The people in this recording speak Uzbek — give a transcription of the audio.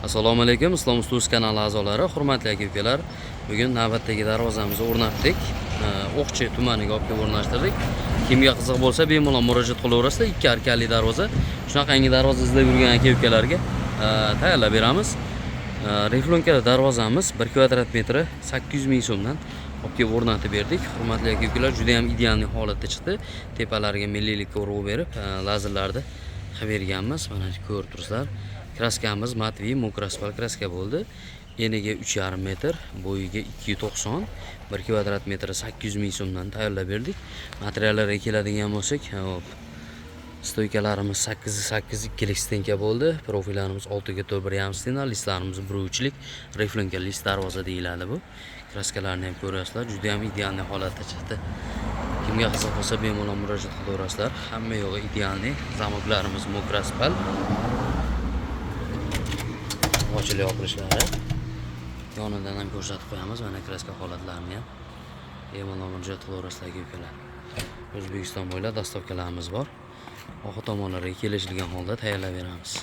Assalomu alaykum, Islom Ustus kanali a'zolari, hurmatli aka-ukalar. Bugun navbatdagi darvozamizni o'rnatdik. O'qchi tumaniga olib kelib o'rnashtirdik. Kimga qiziq bo'lsa, bemalol murojaat qilaverasizlar. 2 arkali darvoza. Shunaqangi darvoza izlab yurgan aka-ukalarga tayyorlab beramiz. Reflonka darvozamiz 1 kvadrat metri 800 ming so'mdan olib kelib o'rnatib berdik. Hurmatli aka-ukalar, juda ham ideal holatda chiqdi. Tepalariga millilikka urg'u berib, lazerlarni qilib berganmiz. Mana ko'rib turibsizlar. Kraskamiz matviy mokraspal kraska bo'ldi. Eniga 3,5 metr, bo'yiga 290, 1 kvadrat metri 800 ming so'mdan tayyorlab berdik. Materiallarga keladigan bo'lsak, hop. Stoykalarimiz 8x8 ikkilik stenka bo'ldi. Profillarimiz 6x1,5 stena, listlarimiz 1/3lik reflonka list darvoza deyiladi bu. Kraskalarni ham ko'rasizlar, juda ham ideal holatda chiqdi. Kimga qiziq bo'lsa, bemalol murojaat qilaverasizlar. Hamma yo'g'i ideal. Zamoklarimiz mokraspal. Ochilib yopilishlari. Yonidan ham ko'rsatib qo'yamiz. Mana kraska holatlarini ham. Bemalol murojaat qilaverasizlar aka-ukalar. O'zbekiston bo'ylab dastavkalarimiz bor. Orqa tomonlariga kelishilgan holda tayyorlab beramiz.